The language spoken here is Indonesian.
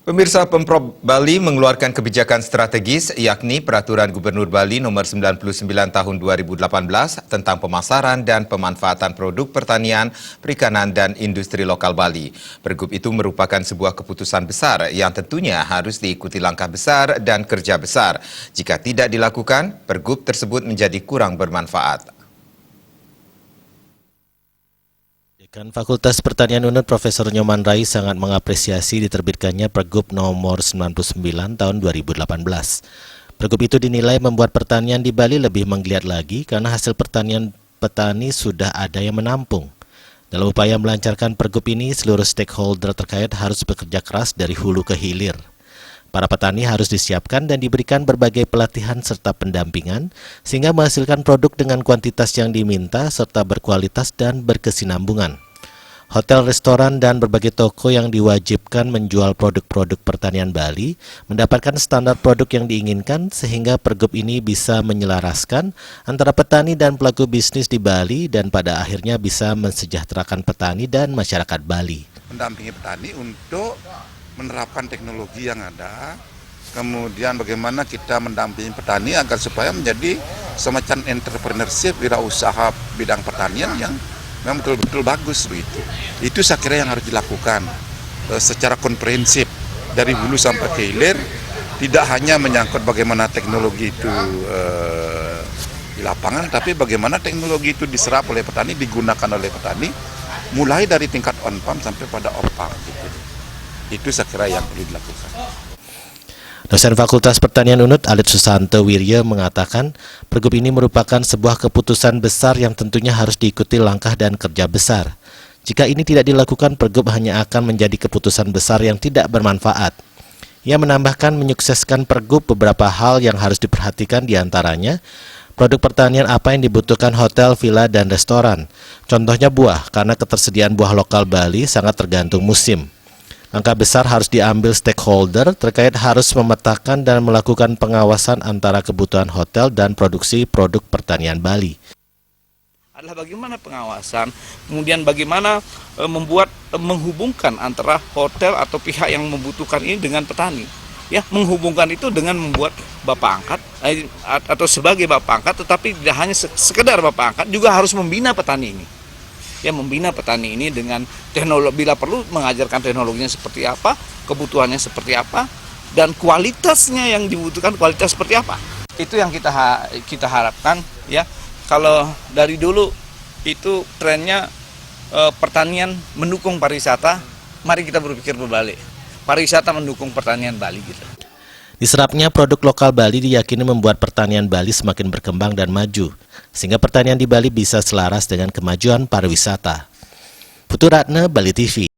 Pemirsa, Pemprov Bali mengeluarkan kebijakan strategis yakni Peraturan Gubernur Bali Nomor 99 Tahun 2018 tentang pemasaran dan pemanfaatan produk pertanian, perikanan, dan industri lokal Bali. Pergub itu merupakan sebuah keputusan besar yang tentunya harus diikuti langkah besar dan kerja besar. Jika tidak dilakukan, pergub tersebut menjadi kurang bermanfaat. Dekan Fakultas Pertanian UNED Profesor Nyoman Rai sangat mengapresiasi diterbitkannya Pergub nomor 99 tahun 2018. Pergub itu dinilai membuat pertanian di Bali lebih menggeliat lagi karena hasil pertanian petani sudah ada yang menampung. Dalam upaya melancarkan pergub ini, seluruh stakeholder terkait harus bekerja keras dari hulu ke hilir. Para petani harus disiapkan dan diberikan berbagai pelatihan serta pendampingan sehingga menghasilkan produk dengan kuantitas yang diminta serta berkualitas dan berkesinambungan. Hotel, restoran, dan berbagai toko yang diwajibkan menjual produk-produk pertanian Bali mendapatkan standar produk yang diinginkan sehingga pergub ini bisa menyelaraskan antara petani dan pelaku bisnis di Bali dan pada akhirnya bisa mensejahterakan petani dan masyarakat Bali. Mendampingi petani untuk menerapkan teknologi yang ada, kemudian bagaimana kita mendampingi petani agar supaya menjadi semacam entrepreneurship, wirausaha bidang pertanian yang memang betul-betul bagus begitu. Itu saya kira yang harus dilakukan secara komprehensif dari hulu sampai ke hilir, tidak hanya menyangkut bagaimana teknologi itu di lapangan, tapi bagaimana teknologi itu diserap oleh petani, digunakan oleh petani, mulai dari tingkat on-farm sampai pada off-farm gitu. Itu saya kira yang perlu dilakukan. Dosen Fakultas Pertanian UNED Alit Susanto Wirya mengatakan pergub ini merupakan sebuah keputusan besar yang tentunya harus diikuti langkah dan kerja besar. Jika ini tidak dilakukan, pergub hanya akan menjadi keputusan besar yang tidak bermanfaat. Ia menambahkan menyukseskan pergub beberapa hal yang harus diperhatikan diantaranya produk pertanian apa yang dibutuhkan hotel, villa, dan restoran. Contohnya buah, karena ketersediaan buah lokal Bali sangat tergantung musim. Langkah besar harus diambil stakeholder terkait harus memetakan dan melakukan pengawasan antara kebutuhan hotel dan produksi produk pertanian Bali. Adalah bagaimana pengawasan, kemudian bagaimana menghubungkan antara hotel atau pihak yang membutuhkan ini dengan petani. Ya, menghubungkan itu dengan membuat bapak angkat atau sebagai bapak angkat, tetapi tidak hanya sekedar bapak angkat, juga harus membina petani ini. Ya, membina petani ini dengan teknologi, bila perlu mengajarkan teknologinya seperti apa, kebutuhannya seperti apa, dan kualitasnya yang dibutuhkan kualitas seperti apa. Itu yang kita harapkan ya. Kalau dari dulu itu trennya pertanian mendukung pariwisata, mari kita berpikir berbalik. Pariwisata mendukung pertanian Bali gitu. Diserapnya produk lokal Bali diyakini membuat pertanian Bali semakin berkembang dan maju, sehingga pertanian di Bali bisa selaras dengan kemajuan pariwisata. Putu Ratna, Bali TV.